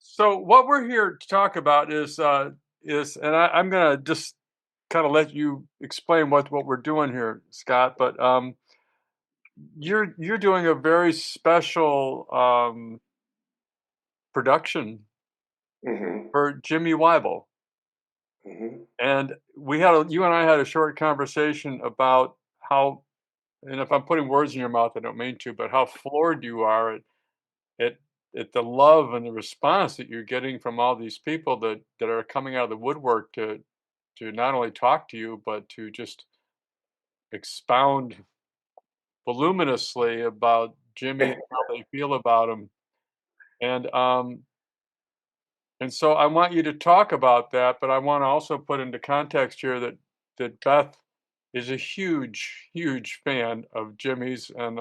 So what we're here to talk about and I'm gonna just kind of let you explain what we're doing here, Scott. But you're doing a very special production hmm for Jimmy Wyble, hmm and you and I had a short conversation about how, and if I'm putting words in your mouth, I don't mean to, but how floored you are at at the love and the response that you're getting from all these people that are coming out of the woodwork to not only talk to you, but to just expound voluminously about Jimmy and how they feel about him. And and so I want you to talk about that, but I want to also put into context here that Beth is a huge, huge fan of Jimmy's. And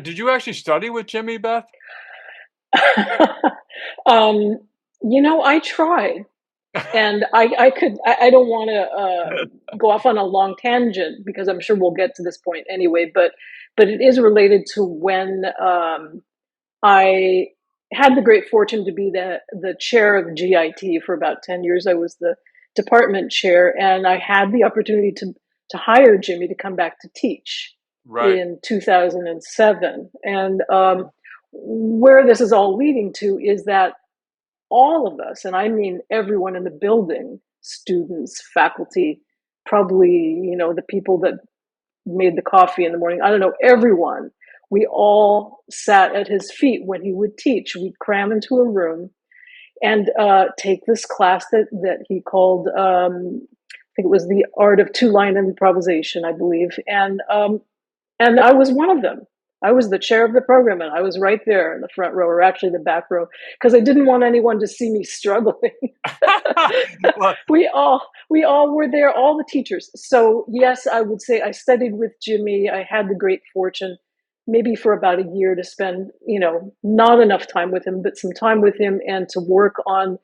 did you actually study with Jimmy, Beth? um, I tried, and I don't want to go off on a long tangent because I'm sure we'll get to this point anyway. But it is related to when I had the great fortune to be the chair of GIT for about 10 years. I was the department chair, and I had the opportunity to hire Jimmy to come back to teach Right. in 2007. And where this is all leading to is that all of us, and I mean everyone in the building, students, faculty, probably, the people that made the coffee in the morning, I don't know, everyone, we all sat at his feet when he would teach. We'd cram into a room and take this class that he called, I think it was the art of two-line improvisation, I believe. And I was one of them. I was the chair of the program, and I was right there in the front row, or actually the back row, because I didn't want anyone to see me struggling. Well, We all were there, all the teachers. So yes, I would say I studied with Jimmy. I had the great fortune, maybe for about a year, to spend, not enough time with him, but some time with him, and to work on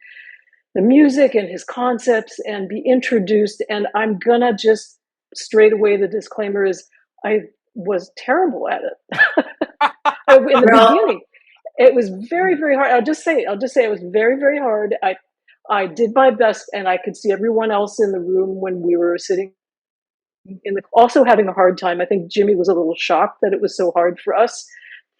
the music and his concepts and be introduced. And I'm gonna just straight away, the disclaimer is I was terrible at it. In the Well, beginning. It was very, very hard. I'll just say it was very, very hard. I did my best, and I could see everyone else in the room when we were sitting also having a hard time. I think Jimmy was a little shocked that it was so hard for us,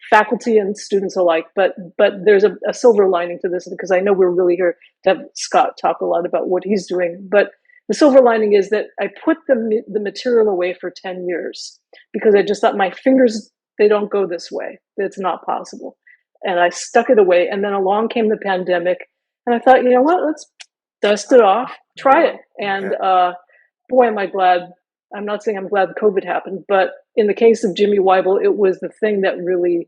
faculty and students alike. But there's a silver lining to this, because I know we're really here to have Scott talk a lot about what he's doing. But the silver lining is that I put the material away for 10 years because I just thought my fingers, they don't go this way. It's not possible. And I stuck it away. And then along came the pandemic. And I thought, you know what, let's dust it off, try it. And okay. boy, am I glad. I'm not saying I'm glad COVID happened, but in the case of Jimmy Wyble, it was the thing that really,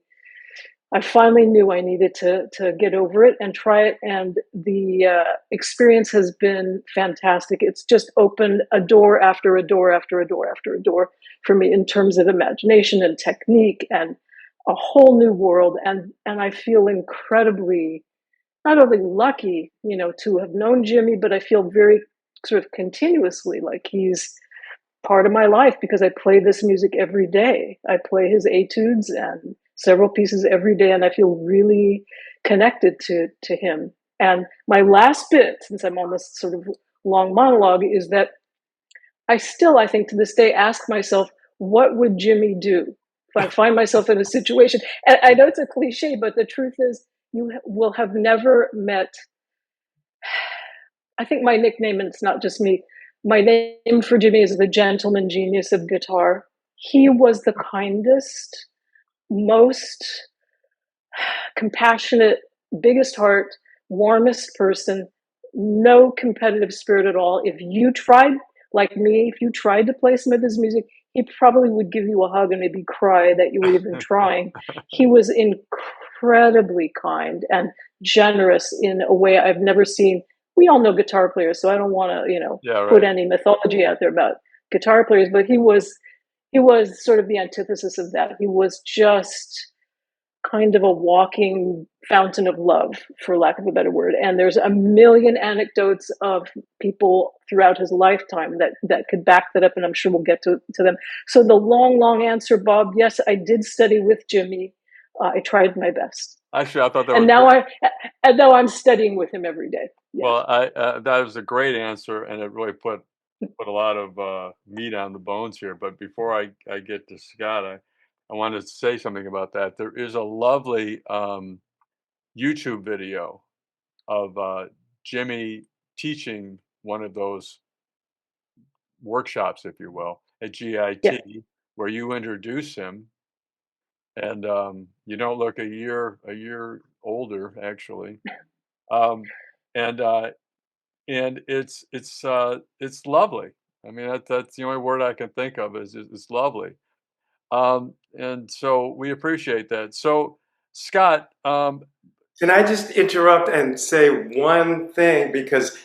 I finally knew I needed to get over it and try it. And the experience has been fantastic. It's just opened a door after a door after a door after a door for me in terms of imagination and technique and a whole new world. And I feel incredibly not only lucky, to have known Jimmy, but I feel very sort of continuously like he's part of my life because I play this music every day. I play his etudes and several pieces every day, and I feel really connected to him. And my last bit, since I'm on this sort of long monologue, is that I still, I think to this day, ask myself, what would Jimmy do if I find myself in a situation? And I know it's a cliche, but the truth is, you will have never met. I think my nickname, and it's not just me, my name for Jimmy is the gentleman genius of guitar. He was the kindest, most compassionate, biggest heart, warmest person, no competitive spirit at all. If you tried, like me, if you tried to play some of his music, he probably would give you a hug and maybe cry that you were even trying. He was incredibly kind and generous in a way I've never seen. We all know guitar players, so I don't want to, yeah, put right. any mythology out there about guitar players, but he was sort of the antithesis of that. He was just kind of a walking fountain of love, for lack of a better word. And there's a million anecdotes of people throughout his lifetime that could back that up, and I'm sure we'll get to them. So the long, long answer, Bob, yes, I did study with Jimmy. I tried my best, Actually, I thought that and was now great. I'm studying with him every day. Yeah, Well, that was a great answer, and it really put a lot of meat on the bones here. But before I get to Scott, I wanted to say something about that. There is a lovely YouTube video of Jimmy teaching one of those workshops, if you will, at yeah. GIT, where you introduce him, and you don't look a year older actually, um, and it's lovely. I mean, that's the only word I can think of is it's lovely. And so we appreciate that. So Scott, Can I just interrupt and say one thing? Because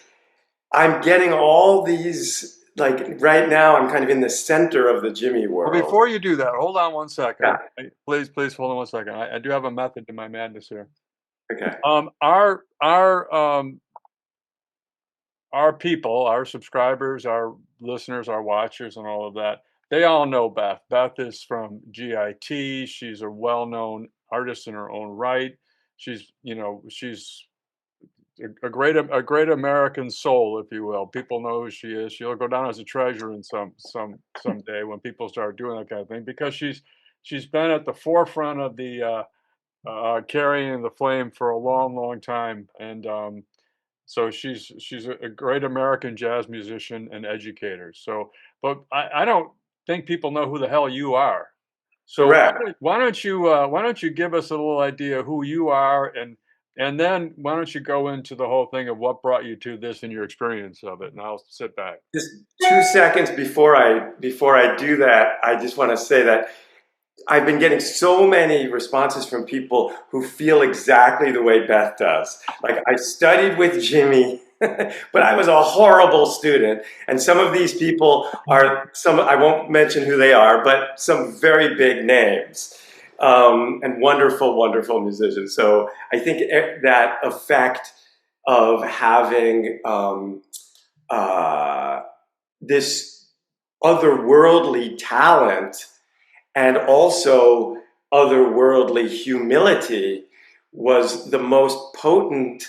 I'm getting all these, like right now, I'm kind of in the center of the Jimmy well, world. before you do that, hold on one second. Yeah. Please hold on one second. I do have a method to my madness here. Okay. Our people, our subscribers, our listeners, our watchers, and all of that, they all know Beth. Beth is from GIT. She's a well-known artist in her own right. She's a great American soul, if you will. People know who she is. She'll go down as a treasure in someday when people start doing that kind of thing, because she's been at the forefront of the carrying the flame for a long, long time, and so she's a great American jazz musician and educator. So, but I don't think people know who the hell you are. So Correct. why don't you give us a little idea who you are, and then why don't you go into the whole thing of what brought you to this and your experience of it, and I'll sit back. Just 2 seconds before I do that, I just want to say that I've been getting so many responses from people who feel exactly the way Beth does. Like, I studied with Jimmy, but I was a horrible student. And some of these people are I won't mention who they are, but some very big names, and wonderful, wonderful musicians. So I think that effect of having this otherworldly talent and also otherworldly humility was the most potent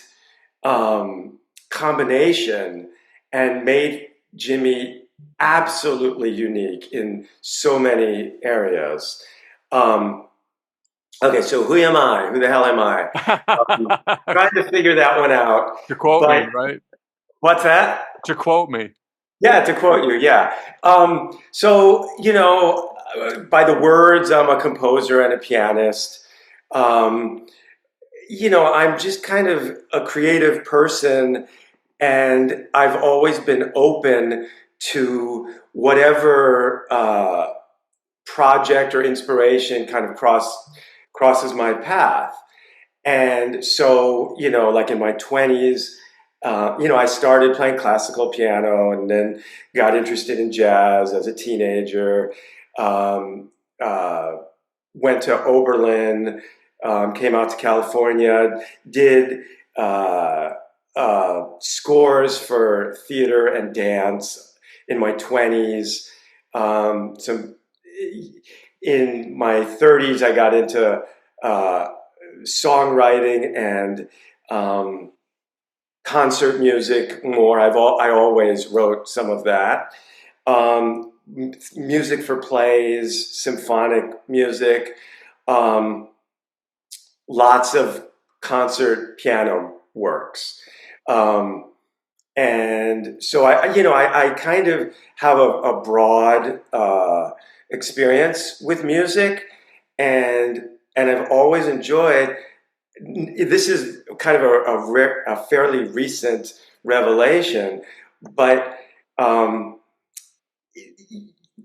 combination, and made Jimmy absolutely unique in so many areas. Okay, so who am I? Who the hell am I? Trying to figure that one out. To quote me, But right? what's that? To quote me. Yeah, to quote you, yeah. So, by the words, I'm a composer and a pianist. Um, I'm just kind of a creative person, and I've always been open to whatever project or inspiration kind of crosses my path. And so, like in my 20s, I started playing classical piano and then got interested in jazz as a teenager. Um, uh, Went to Oberlin, came out to California, did scores for theater and dance in my 20s. In my 30s, I got into songwriting and concert music more. I always wrote some of that. Music for plays, symphonic music, lots of concert piano works. And so I kind of have a broad experience with music, and I've always enjoyed. This is kind of a fairly recent revelation, but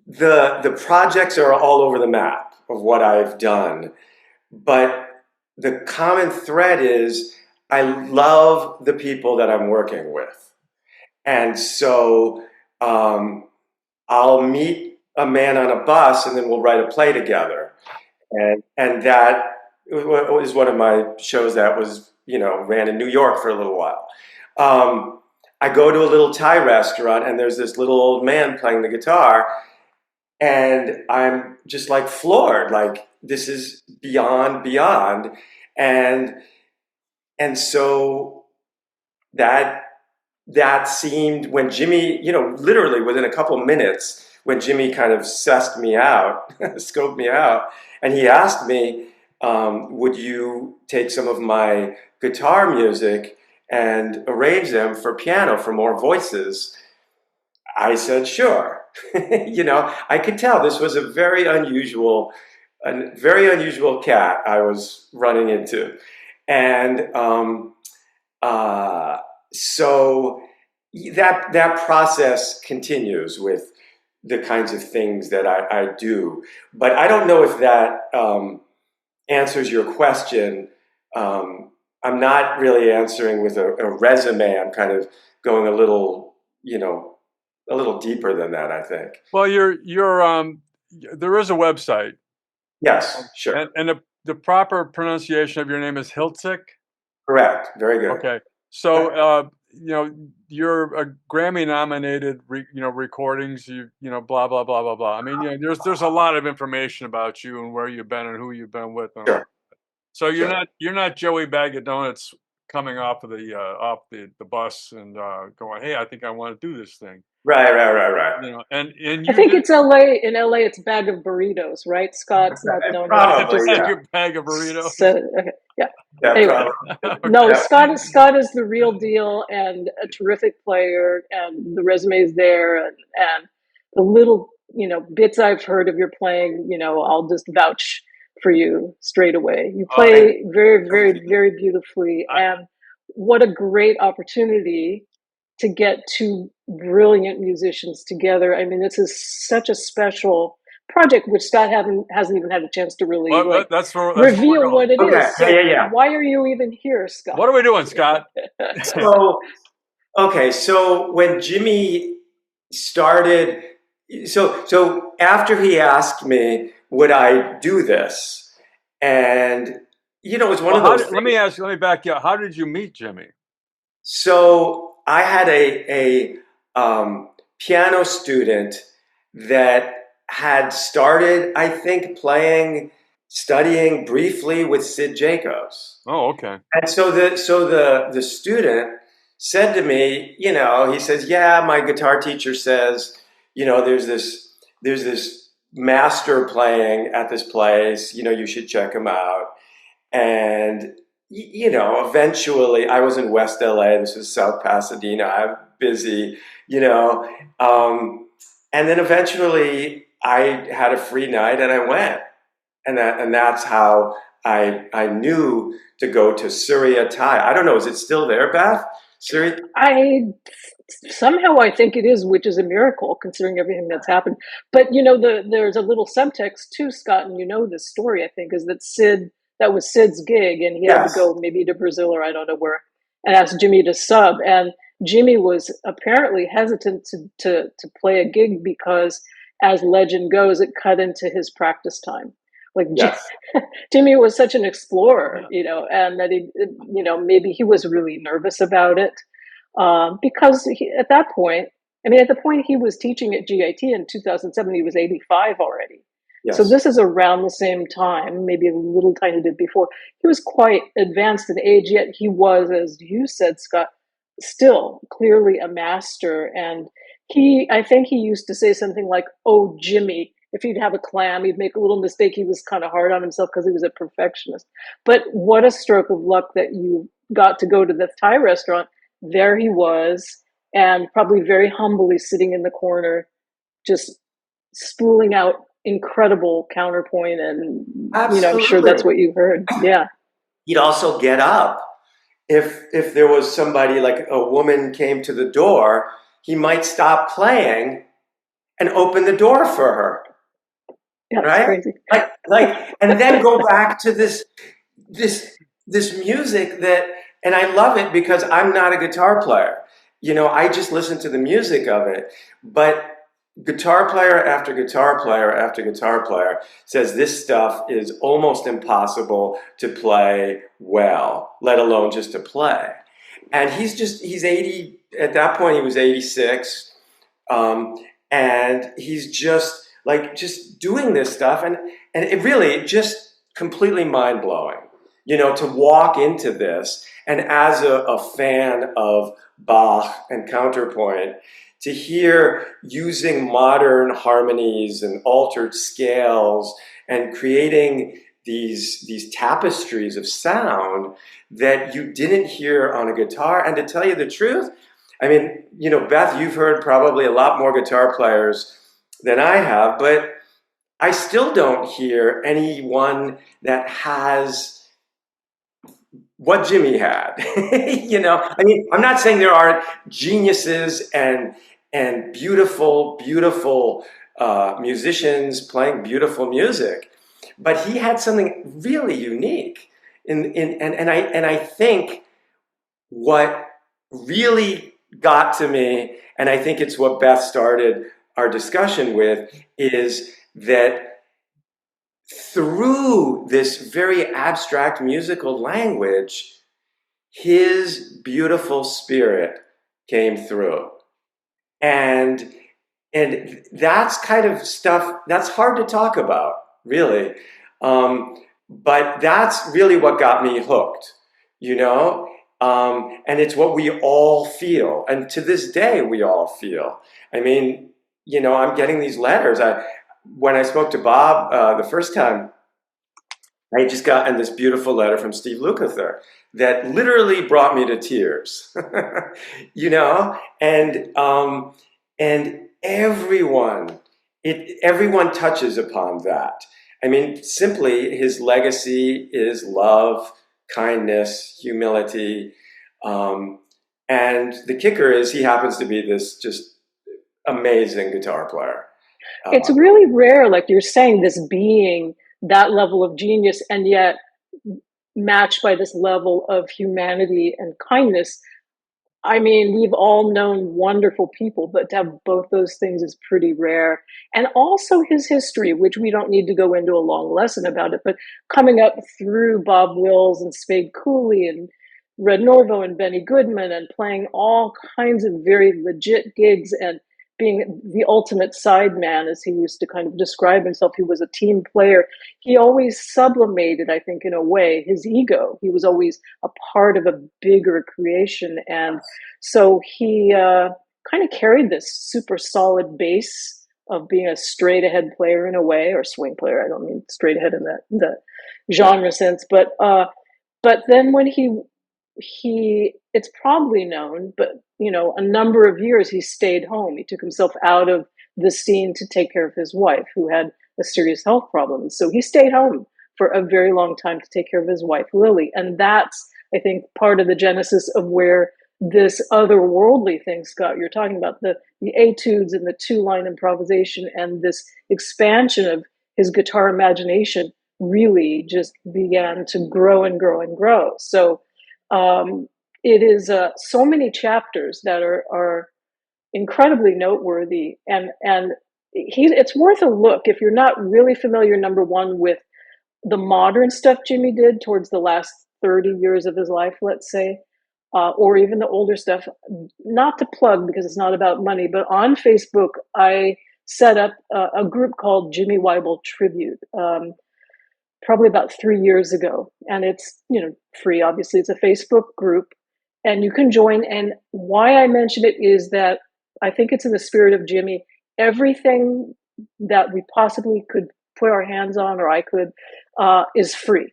the projects are all over the map of what I've done. But the common thread is I love the people that I'm working with. And so I'll meet a man on a bus, and then we'll write a play together. And that was one of my shows that was, ran in New York for a little while. I go to a little Thai restaurant, and there's this little old man playing the guitar, and I'm just like floored, like this is beyond, and so that seemed, when Jimmy, literally within a couple minutes, when Jimmy kind of sussed me out, scoped me out, and he asked me, would you take some of my guitar music and arrange them for piano for more voices? I said, sure. I could tell this was a very unusual cat I was running into. And so that process continues with the kinds of things that I do. But I don't know if that answers your question. I'm not really answering with a resume. I'm kind of going a little deeper than that, I think. Well, there is a website. Yes, sure. And the proper pronunciation of your name is Hiltzik? Correct. Very good. Okay. So, you're a Grammy-nominated, recordings. Blah blah blah blah blah. I mean, there's a lot of information about you and where you've been and who you've been with. Sure. So you're not Joey Bag of Donuts coming off of the bus and going, hey, I think I want to do this thing. Right. And I think it's LA. In LA, it's bag of burritos, right? Scott's not known probably, just like your bag of burritos. So, okay, yeah. Anyway, Okay. no, Scott is the real deal and a terrific player, and the resume is there, and the little bits I've heard of your playing, I'll just vouch for you straight away. You play very, very, very beautifully, and what a great opportunity to get two brilliant musicians together. I mean, this is such a special project, which Scott hasn't even had a chance to really reveal what it is. So yeah. why are you even here, Scott? What are we doing, Scott? So when Jimmy started, so after he asked me, would I do this? And it was one of those. Let me back you up. How did you meet Jimmy? So I had a piano student that had started, I think, studying briefly with Sid Jacobs. Oh, okay. And so the student said to me, he says, yeah, my guitar teacher says, there's this master playing at this place, you should check him out. And eventually I was in West LA. This was South Pasadena. I'm busy, and then eventually I had a free night and I went, and that's how I knew to go to Surya Thai. I don't know. Is it still there, Beth? Surya? Somehow I think it is, which is a miracle considering everything that's happened. But there's a little subtext too, Scott, and this story, I think, is that was Sid's gig, and he had to go maybe to Brazil or I don't know where, and asked Jimmy to sub. And Jimmy was apparently hesitant to play a gig because, as legend goes, it cut into his practice time. Jimmy was such an explorer, and that maybe he was really nervous about it because at the point he was teaching at GIT in 2007, he was 85 already. Yes. So this is around the same time, maybe a little tiny bit before. He was quite advanced in age, yet he was, as you said, Scott, still clearly a master. And I think he used to say something like, oh, Jimmy, if he'd have a clam, he'd make a little mistake. He was kind of hard on himself because he was a perfectionist. But what a stroke of luck that you got to go to the Thai restaurant. There he was, and probably very humbly sitting in the corner, just spooling out incredible counterpoint, and I'm sure that's what you heard. Yeah. He'd also get up if there was somebody, like a woman came to the door, he might stop playing and open the door for her. Yeah, right? Crazy. And then go back to this music and I love it because I'm not a guitar player. I just listen to the music of it, but guitar player after guitar player after guitar player says this stuff is almost impossible to play well, let alone just to play. And he's 80, at that point he was 86, and he's just like just doing this stuff, and it really just completely mind blowing, to walk into this, and as a fan of Bach and counterpoint, to hear using modern harmonies and altered scales and creating these tapestries of sound that you didn't hear on a guitar. And to tell you the truth, I mean, Beth, you've heard probably a lot more guitar players than I have, but I still don't hear anyone that has what Jimmy had. I mean, I'm not saying there aren't geniuses and beautiful musicians playing beautiful music, but he had something really unique. And I think what really got to me, and I think it's what Beth started our discussion with, is that through this very abstract musical language, his beautiful spirit came through. And that's kind of stuff that's hard to talk about, really. But that's really what got me hooked, and it's what we all feel. And to this day, we all feel. I mean, I'm getting these letters. When I spoke to Bob the first time, I had just gotten this beautiful letter from Steve Lukather that literally brought me to tears, and everyone touches upon that. I mean, simply his legacy is love, kindness, humility, and the kicker is he happens to be this just amazing guitar player. It's really rare, like you're saying, this being that level of genius and yet matched by this level of humanity and kindness. I mean, we've all known wonderful people, but to have both those things is pretty rare. And also his history, which we don't need to go into a long lesson about it, but coming up through Bob Wills and Spade Cooley and Red Norvo and Benny Goodman and playing all kinds of very legit gigs and being the ultimate sideman, as he used to kind of describe himself. He was a team player. He always sublimated, I think, in a way, his ego. He was always a part of a bigger creation. And so he kind of carried this super solid base of being a straight ahead player in a way, or swing player. I don't mean straight ahead in the genre sense, but then when he it's probably known, but a number of years he stayed home. He took himself out of the scene to take care of his wife, who had a serious health problem. So he stayed home for a very long time to take care of his wife, Lily. And that's, I think, part of the genesis of where this otherworldly thing, Scott, you're talking about, the etudes and the two-line improvisation and this expansion of his guitar imagination really just began to grow and grow and grow. So it is so many chapters that are incredibly noteworthy, and it's worth a look if you're not really familiar, number one, with the modern stuff Jimmy did towards the last 30 years of his life, let's say, or even the older stuff. Not to plug because it's not about money, but on Facebook I set up a group called Jimmy Wyel Tribute. Probably about 3 years ago, and it's free. Obviously, it's a Facebook group, and you can join. And why I mention it is that I think it's in the spirit of Jimmy. Everything that we possibly could put our hands on, or I could, is free.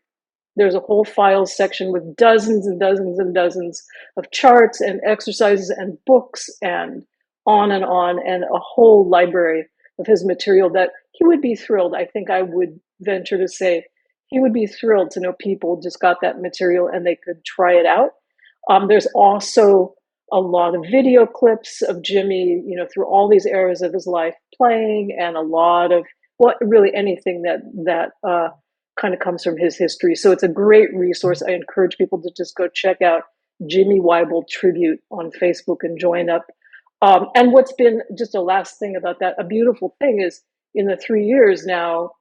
There's a whole files section with dozens and dozens and dozens of charts and exercises and books and on, and a whole library of his material that he would be thrilled. I think I would venture to say he would be thrilled to know people just got that material and they could try it out. There's also a lot of video clips of Jimmy, through all these eras of his life playing, and a lot of really anything that kind of comes from his history. So it's a great resource. I encourage people to just go check out Jimmy Wyel Tribute on Facebook and join up. And what's been just a last thing about that, a beautiful thing is in the 3 years now,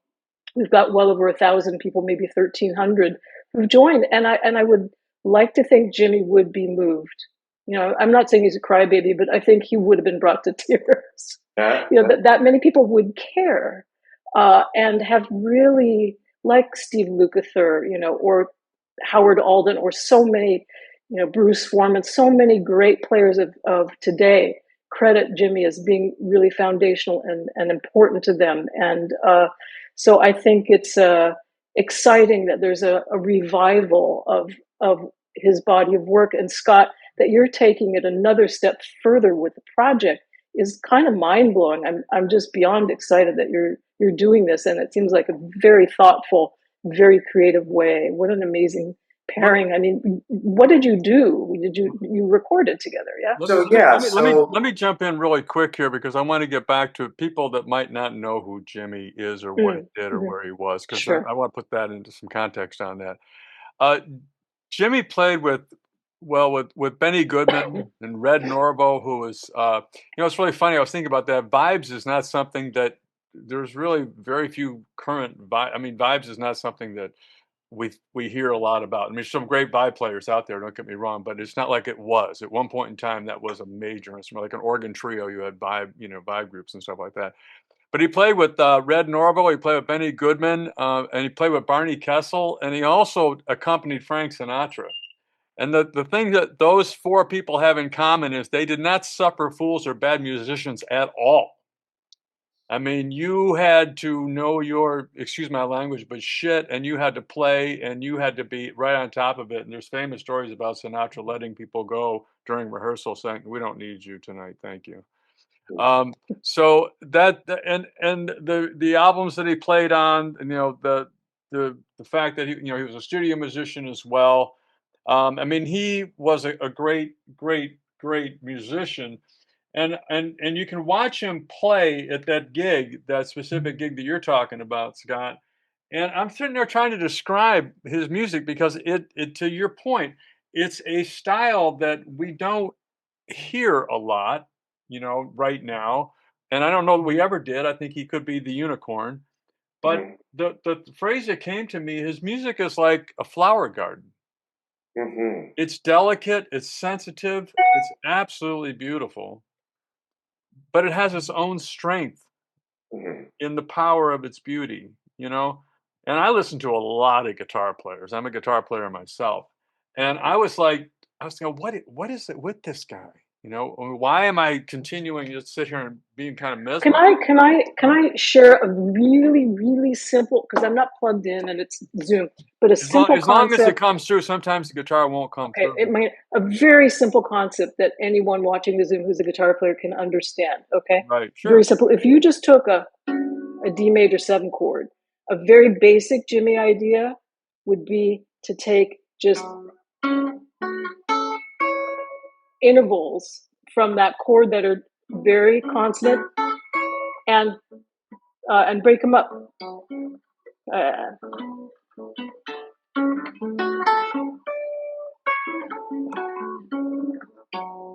we've got well over 1,000 people, maybe 1,300 who've joined. And I would like to think Jimmy would be moved. I'm not saying he's a crybaby, but I think he would have been brought to tears. That many people would care and have really, like Steve Lukather, or Howard Alden, or so many, Bruce Foreman, so many great players of today credit Jimmy as being really foundational and important to them. And so I think it's exciting that there's a revival of his body of work. And Scott, that you're taking it another step further with the project is kind of mind blowing. I'm just beyond excited that you're doing this, and it seems like a very thoughtful, very creative way. What an amazing pairing. I mean, what did you do? You recorded together? Yeah. Let me jump in really quick here, because I want to get back to people that might not know who Jimmy is or what he did or where he was, because Sure. I want to put that into some context on that. Uh, Jimmy played with Benny Goodman and Red Norvo, who was it's really funny. I was thinking about that. Vibes is not something that there's really very few current Vibes is not something that we hear a lot about. I mean, there's some great vibe players out there, don't get me wrong, but it's not like it was at one point in time. That was a major instrument, like an organ trio. You had vibe groups and stuff like that. But he played with Red Norvo, he played with Benny Goodman, and he played with Barney Kessel, and he also accompanied Frank Sinatra. And the thing that those four people have in common is they did not suffer fools or bad musicians at all. I mean, you had to know your, excuse my language, but shit, and you had to play, and you had to be right on top of it. And there's famous stories about Sinatra letting people go during rehearsal, saying, "We don't need you tonight, thank you." So and the albums that he played on, and the fact that he was a studio musician as well. I mean, he was a great musician, and you can watch him play at that specific gig that you're talking about, Scott. And I'm sitting there trying to describe his music, because it to your point, it's a style that we don't hear a lot, right now. And I don't know that we ever did. I think he could be the unicorn. But the phrase that came to me, his music is like a flower garden. It's delicate, it's sensitive, it's absolutely beautiful, but it has its own strength in the power of its beauty. And I listen to a lot of guitar players. I'm a guitar player myself. And I was thinking, what is it with this guy? Why am I continuing to sit here and being kind of Can mesmerized? I share a really, really simple, because I'm not plugged in and it's Zoom, but a simple As long as it concept. comes through, sometimes the guitar won't come Okay, through. a very simple concept that anyone watching the Zoom who's a guitar player can understand. Okay, Right, sure. very simple. If you just took a D major 7 chord, a very basic Jimmy idea would be to take just intervals from that chord that are very consonant and break them up.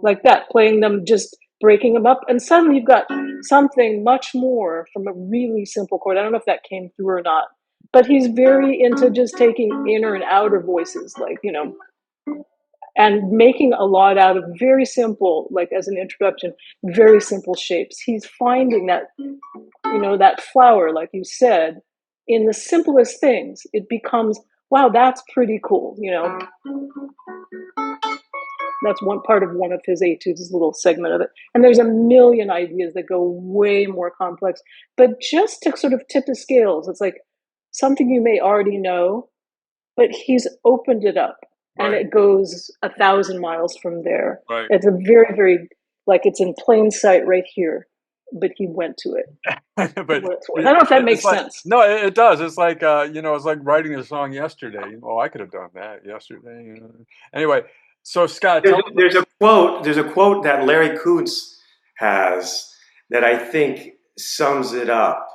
Like that, playing them, just breaking them up, and suddenly you've got something much more from a really simple chord. I don't know if that came through or not, but he's very into just taking inner and outer voices, and making a lot out of very simple, like as an introduction, very simple shapes. He's finding that, that flower, like you said, in the simplest things. It becomes, wow, that's pretty cool. That's one part of one of his etudes, this little segment of it. And there's a million ideas that go way more complex. But just to sort of tip the scales, it's like something you may already know, but he's opened it up. And Right. it goes 1,000 miles from there. Right. It's a very, very, like it's in plain sight right here, but he went to it. But I don't know if that makes sense. No, it does. It's like it's like writing a song yesterday. Oh, I could have done that yesterday. Anyway, so Scott, There's a quote. There's a quote that Larry Koontz has that I think sums it up.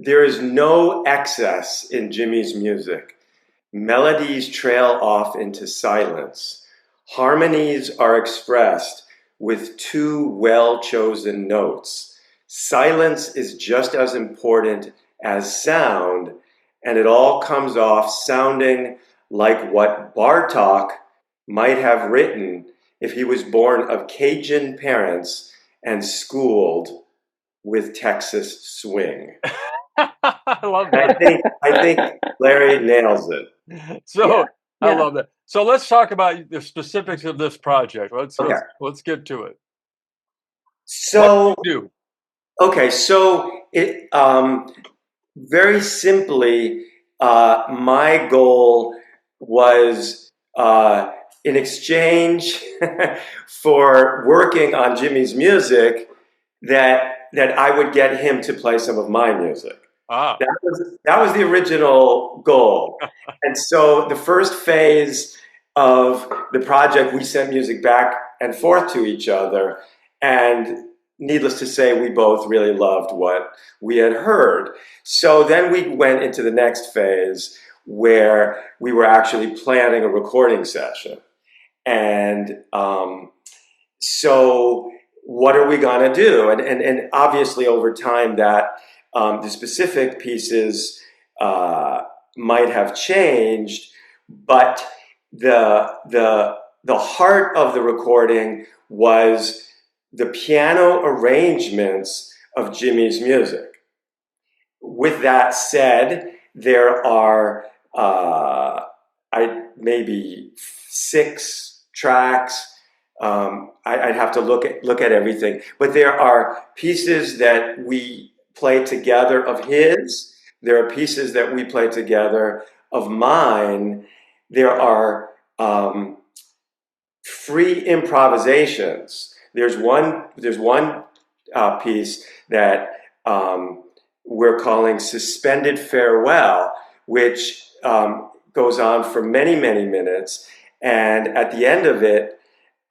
There is no excess in Jimmy's music. Melodies trail off into silence. Harmonies are expressed with two well-chosen notes. Silence is just as important as sound, and it all comes off sounding like what Bartok might have written if he was born of Cajun parents and schooled with Texas swing. I love And that. I think Larry nails it. So Yeah. I Yeah. love that. So let's talk about the specifics of this project. Okay. Let's get to it. What So, do you do? okay, so it very simply, my goal was in exchange for working on Jimmy's music that I would get him to play some of my music. Ah, That was the original goal. And so the first phase of the project, we sent music back and forth to each other. And needless to say, we both really loved what we had heard. So then we went into the next phase where we were actually planning a recording session. And so what are we going to do? And obviously over time that the specific pieces might have changed, but the heart of the recording was the piano arrangements of Jimmy's music. With that said, there are maybe 6 tracks. I'd have to look at everything, but there are pieces that we play together of his. There are pieces that we play together of mine. There are free improvisations. There's one piece that we're calling Suspended Farewell, which goes on for many, many minutes. And at the end of it,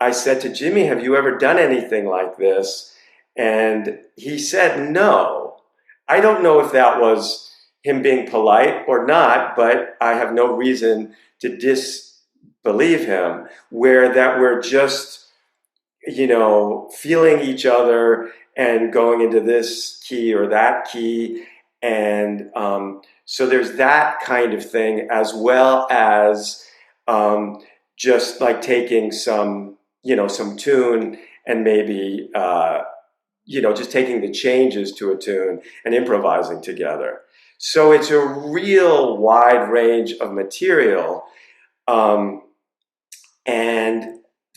I said to Jimmy, have you ever done anything like this? And he said, no. I don't know if that was him being polite or not, but I have no reason to disbelieve him, where that we're just, feeling each other and going into this key or that key. And so there's that kind of thing, as well as just like taking some tune and maybe, just taking the changes to a tune and improvising together. So it's a real wide range of material. And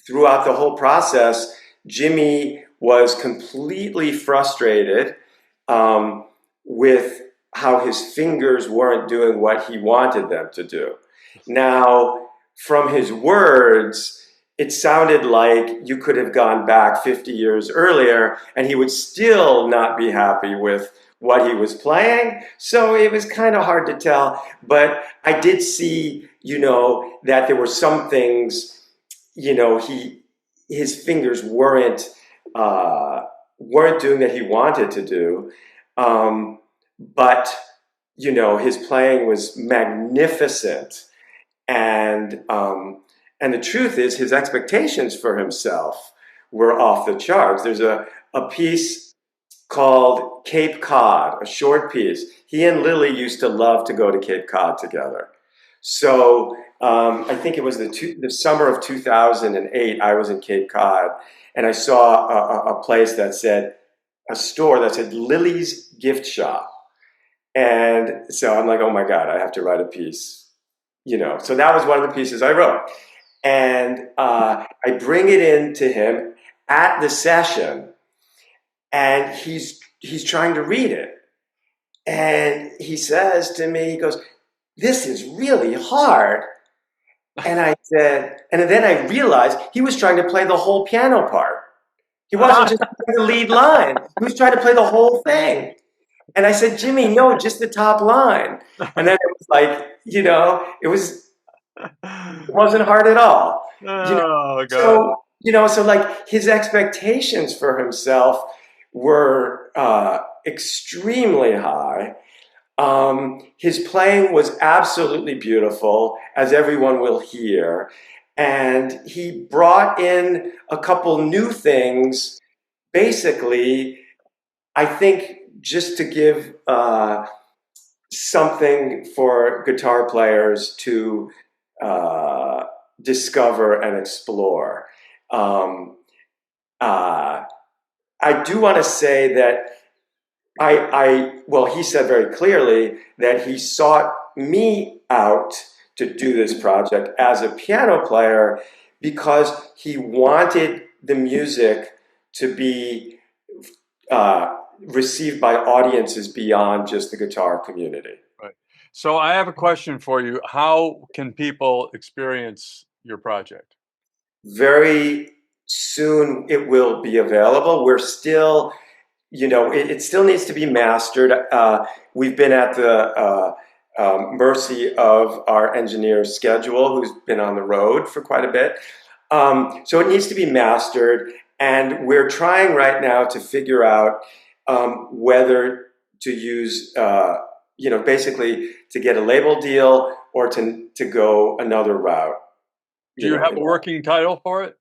throughout the whole process, Jimmy was completely frustrated with how his fingers weren't doing what he wanted them to do. Now, from his words, it sounded like you could have gone back 50 years earlier and he would still not be happy with what he was playing. So it was kind of hard to tell. But I did see, that there were some things, his fingers weren't doing that he wanted to do. But, his playing was magnificent. And the truth is, his expectations for himself were off the charts. There's a piece called Cape Cod, a short piece. He and Lily used to love to go to Cape Cod together. So I think it was the summer of 2008, I was in Cape Cod, and I saw a place that said, a store that said Lily's Gift Shop. And so I'm like, oh my God, I have to write a piece. So that was one of the pieces I wrote. And I bring it in to him at the session, and he's trying to read it. And he says to me, he goes, this is really hard. And I said, and then I realized he was trying to play the whole piano part. He wasn't just playing the lead line. He was trying to play the whole thing. And I said, Jimmy, no, just the top line. And then it was like, it wasn't hard at all. Oh, God. So like his expectations for himself were extremely high. His playing was absolutely beautiful, as everyone will hear. And he brought in a couple new things, basically, I think, just to give something for guitar players to discover and explore. I do want to say that well, he said very clearly that he sought me out to do this project as a piano player because he wanted the music to be received by audiences beyond just the guitar community. Right. So I have a question for you. How can people experience your project? Very soon it will be available. We're still, it still needs to be mastered. We've been at the mercy of our engineer's schedule, who's been on the road for quite a bit. So it needs to be mastered, and we're trying right now to figure out whether to use, basically to get a label deal or to go another route. Do you have a working title for it?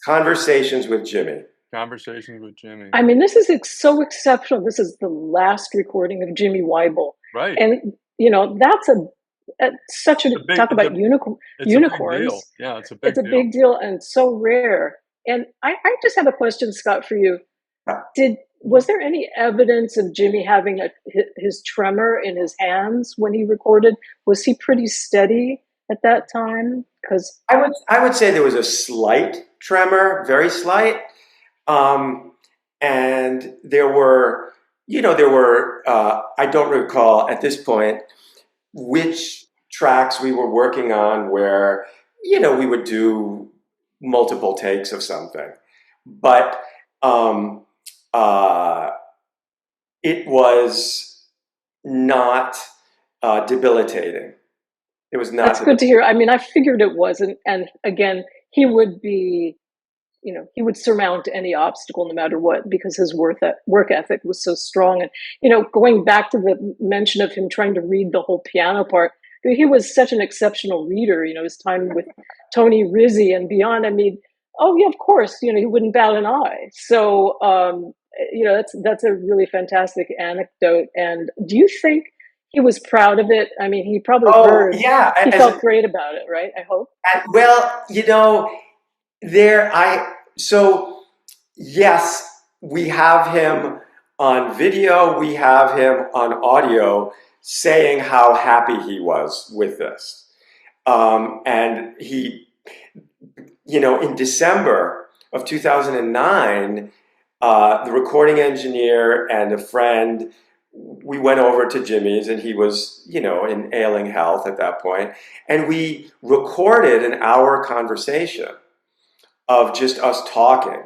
Conversations with Jimmy. Conversations with Jimmy. I mean, this is so exceptional. This is the last recording of Jimmy Wyble. Right. And, that's such a talk about unicorns. Yeah, it's a big deal. It's a big deal and so rare. And I just have a question, Scott, for you. Was there any evidence of Jimmy having his tremor in his hands when he recorded? Was he pretty steady at that time? Because I would say there was a slight tremor, very slight, and there were I don't recall at this point which tracks we were working on where we would do multiple takes of something, but it was not debilitating. It was not. That's good to hear. I mean, I figured it wasn't. And again, he would be, he would surmount any obstacle no matter what, because his work ethic was so strong. And, going back to the mention of him trying to read the whole piano part, he was such an exceptional reader, his time with Tony Rizzi and beyond. I mean, oh yeah, of course, he wouldn't bat an eye. So, that's a really fantastic anecdote. And do you think he was proud of it? I mean, he probably heard. Yeah, he felt great about it, right? I hope. Well, so yes, we have him on video, we have him on audio saying how happy he was with this. And he, in December of 2009, the recording engineer and a friend, we went over to Jimmy's, and he was, in ailing health at that point. And we recorded an hour conversation of just us talking.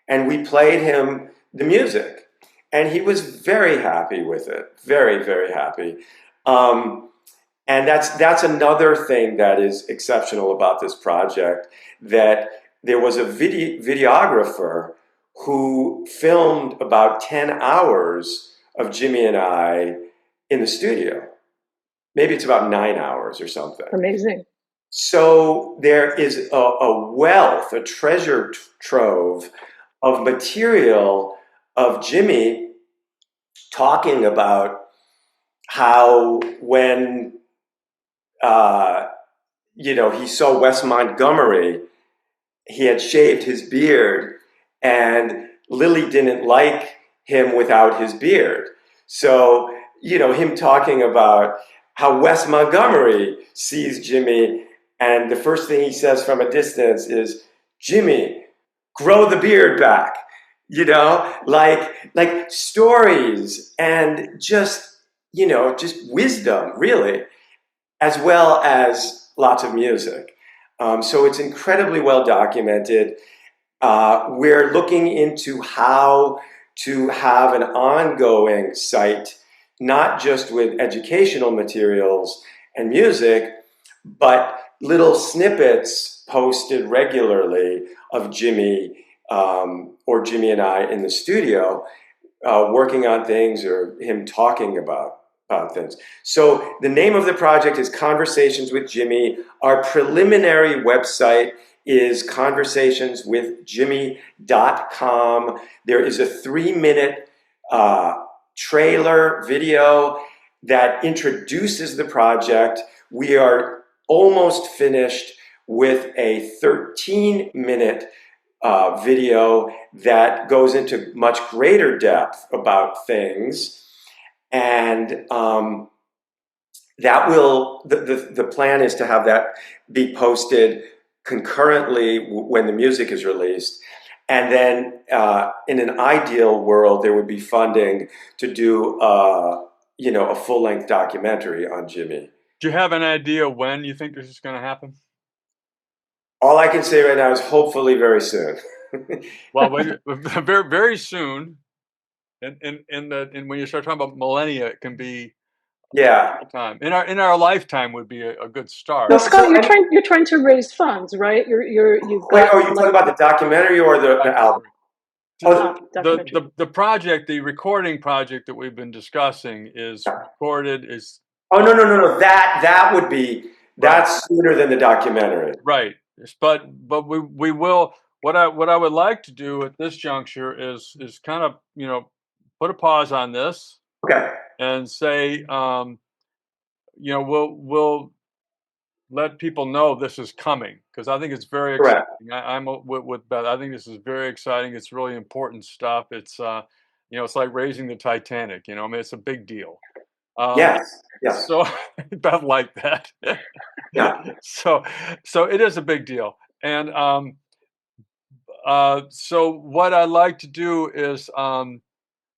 And we played him the music. And he was very happy with it. Very, very happy. And that's another thing that is exceptional about this project, that there was a videographer who filmed about 10 hours of Jimmy and I in the studio. Maybe it's about 9 hours or something. Amazing. So there is a wealth, a treasure trove of material of Jimmy talking about how when, he saw Wes Montgomery, he had shaved his beard, and Lily didn't like him without his beard. So, him talking about how Wes Montgomery sees Jimmy, and the first thing he says from a distance is, "Jimmy, grow the beard back." Like stories and just wisdom, really, as well as lots of music. So it's incredibly well documented. We're looking into how to have an ongoing site, not just with educational materials and music, but little snippets posted regularly of Jimmy or Jimmy and I in the studio working on things, or him talking about things. So the name of the project is Conversations with Jimmy. Our preliminary website is conversationswithjimmy.com. There is a 3-minute trailer video that introduces the project. We are almost finished with a 13-minute video that goes into much greater depth about things. And that will, the plan is to have that be posted concurrently when the music is released. And then in an ideal world, there would be funding to do, a full-length documentary on Jimmy. Do you have an idea when you think this is going to happen? All I can say right now is hopefully very soon. Well, very, very soon. And when you start talking about millennia, it can be time. In our lifetime would be a good start. Well, Scott, you're trying to raise funds, right? You've got. Wait, you talking about the documentary or the album? The project, the recording project that we've been discussing is recorded. Oh no! That would be that's sooner than the documentary. Right, but we will. What I would like to do at this juncture is kind of put a pause on this. Okay. And say we'll let people know this is coming, because I think it's very exciting. I'm with Beth. I think this is very exciting. It's really important stuff. It's it's like raising the Titanic. I mean, it's a big deal. Yes. So Beth liked that. Yeah. So it is a big deal, and so what I'd like to do is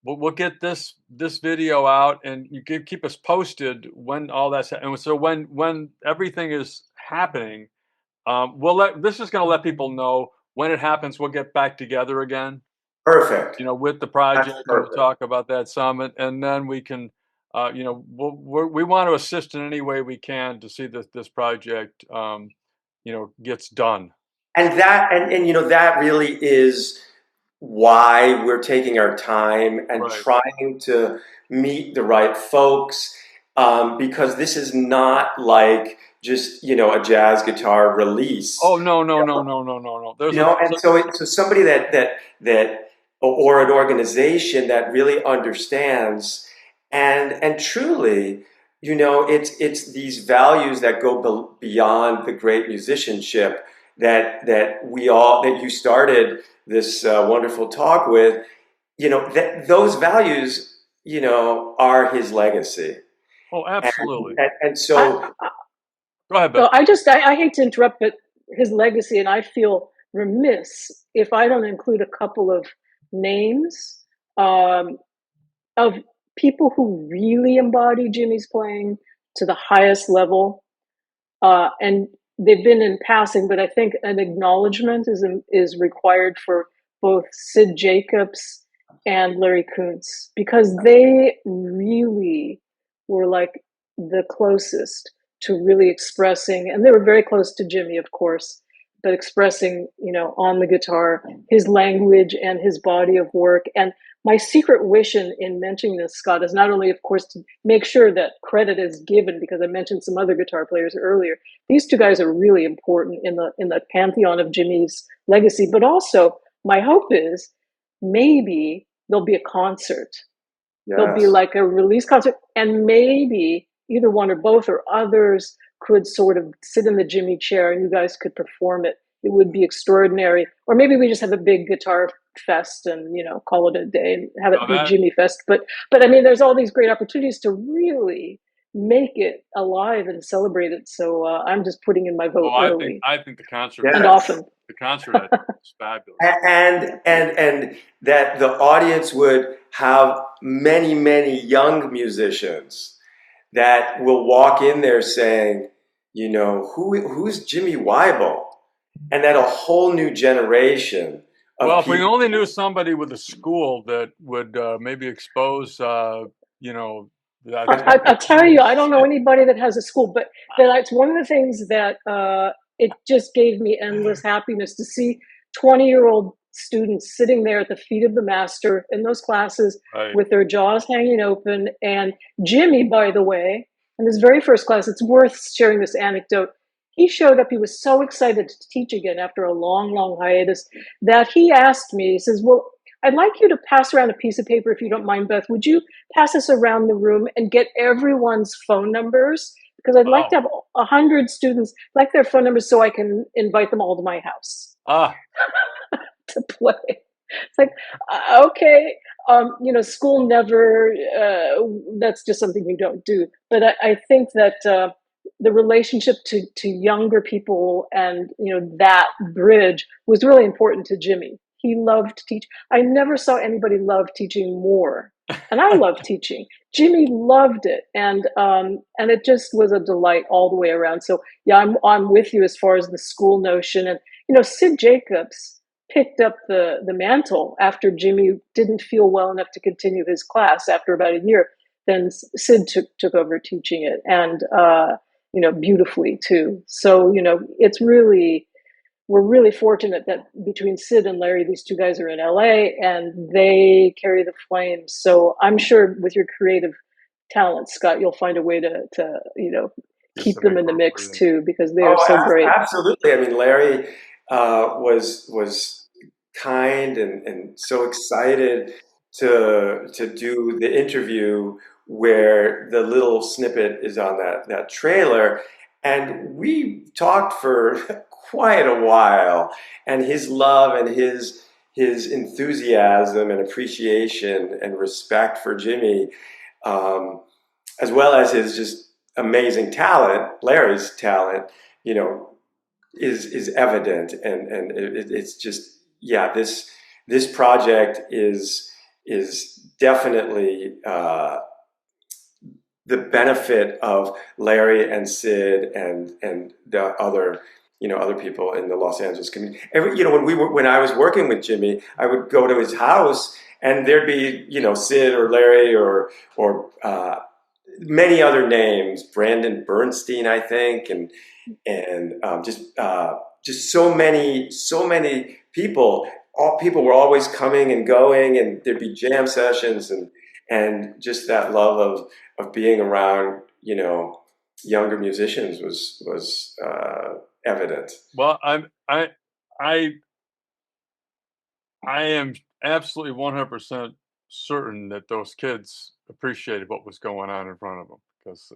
we'll get this video out, and you can keep us posted when all that's and so when everything is happening, this is going to let people know when it happens. We'll get back together again. Perfect. With the project, we'll talk about that summit, and then we can, we want to assist in any way we can to see that this project, gets done. And that really is why we're taking our time and trying to meet the right folks, because this is not like just a jazz guitar release. Oh no! There's so somebody that or an organization that really understands and truly, it's these values that go beyond the great musicianship that you started this wonderful talk with, those values, are his legacy. Oh, absolutely. And so, go ahead, Beth. I hate to interrupt, but his legacy, and I feel remiss if I don't include a couple of names of people who really embody Jimmy's playing to the highest level, and they've been in passing, but I think an acknowledgement is required for both Sid Jacobs and Larry Kuntz, because they really were like the closest to really expressing, and they were very close to Jimmy, of course, but expressing, on the guitar, his language and his body of work. And my secret wish in mentioning this, Scott, is not only, of course, to make sure that credit is given, because I mentioned some other guitar players earlier. These two guys are really important in the pantheon of Jimmy's legacy. But also, my hope is maybe there'll be a concert. Yes. There'll be like a release concert, and maybe either one or both or others could sort of sit in the Jimmy chair and you guys could perform it. It would be extraordinary. Or maybe we just have a big guitar fest and, call it a day and have it be Jimmy Fest. But I mean, there's all these great opportunities to really make it alive and celebrate it. So I'm just putting in my vote early. I think the concert and often. The concert I think is fabulous. And that the audience would have many, many young musicians that will walk in there saying, who's Jimmy Wyble? And that a whole new generation of if we only knew somebody with a school that would maybe expose, I'll tell you, I don't know anybody that has a school, but it's one of the things that it just gave me endless happiness to see 20-year-old students sitting there at the feet of the master in those classes with their jaws hanging open. And Jimmy, by the way, in his very first class, it's worth sharing this anecdote. He showed up, he was so excited to teach again after a long, long hiatus that he asked me, he says, well, I'd like you to pass around a piece of paper, if you don't mind, Beth. Would you pass this around the room and get everyone's phone numbers? Because I'd like to have 100 students, like their phone numbers, so I can invite them all to my house. to play. It's like, okay, school never, that's just something you don't do. But I think that the relationship to younger people and, that bridge was really important to Jimmy. He loved teach. I never saw anybody love teaching more. And I love teaching. Jimmy loved it. And it just was a delight all the way around. So yeah, I'm with you as far as the school notion. And, Sid Jacobs picked up the mantle after Jimmy didn't feel well enough to continue his class after about a year. Then Sid took over teaching it, and beautifully too. So it's really, we're really fortunate that between Sid and Larry, these two guys are in LA and they carry the flames. So I'm sure with your creative talent, Scott, you'll find a way to keep them in the mix too, because they are so great. Absolutely. I mean, Larry was kind and so excited to do the interview where the little snippet is on that trailer, and we talked for quite a while, and his love and his enthusiasm and appreciation and respect for Jimmy, as well as his just amazing talent, Larry's talent, is evident, and it's just, yeah, this project is definitely the benefit of Larry and Sid and the other people in the Los Angeles community. When I was working with Jimmy, I would go to his house and there'd be Sid or Larry or many other names, Brandon Bernstein, I think, and just so many people. All people were always coming and going, and there'd be jam sessions, and just that love of being around younger musicians was evident. Well, I am absolutely 100% certain that those kids appreciated what was going on in front of them, because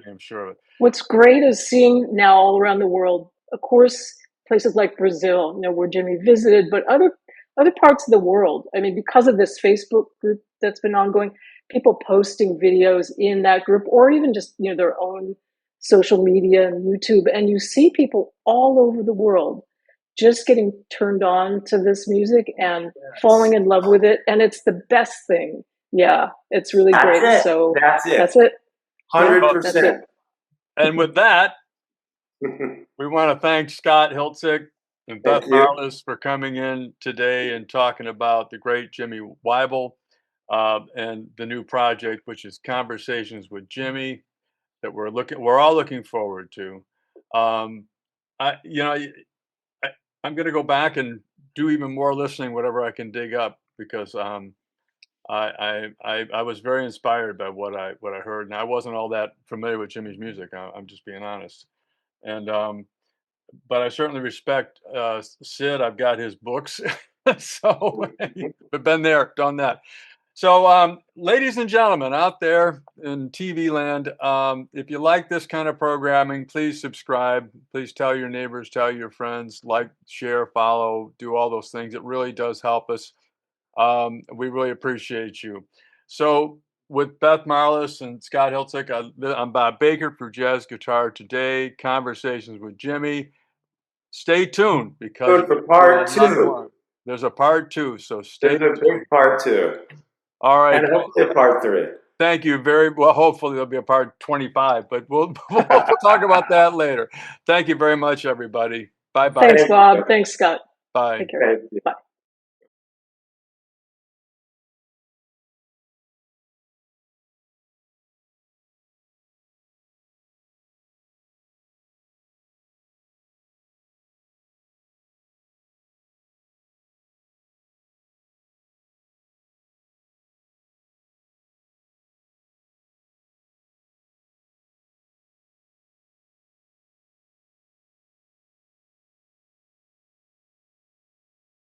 I'm sure of it. What's great is seeing now all around the world, of course, places like Brazil, where Jimmy visited, but other parts of the world. I mean, because of this Facebook group that's been ongoing, people posting videos in that group, or even just their own social media and YouTube, and you see people all over the world just getting turned on to this music and falling in love with it, and it's the best thing. Yeah, it's really great. So that's it. 100%. And with that, we want to thank Scott Hiltzik and Beth Marlis for coming in today and talking about the great Jimmy Wyble and the new project, which is Conversations with Jimmy, that we're all looking forward to. I'm going to go back and do even more listening, whatever I can dig up, because I was very inspired by what I heard, and I wasn't all that familiar with Jimmy's music. I'm just being honest, and but I certainly respect Sid. I've got his books, so I've been there, done that. So, ladies and gentlemen out there in TV land, if you like this kind of programming, please subscribe. Please tell your neighbors, tell your friends, like, share, follow, do all those things. It really does help us. We really appreciate you. So, with Beth Marlis and Scott Hiltzik, I'm Bob Baker for Jazz Guitar Today, Conversations with Jimmy. Stay tuned, because for part 2. There's a part 2, so stay tuned. There's a big part 2. All right. And hopefully a part 3. Thank you very well. Hopefully there'll be a part 25, but we'll talk about that later. Thank you very much, everybody. Bye-bye. Thanks, Bob. Thanks, Scott. Bye. Take care. Bye.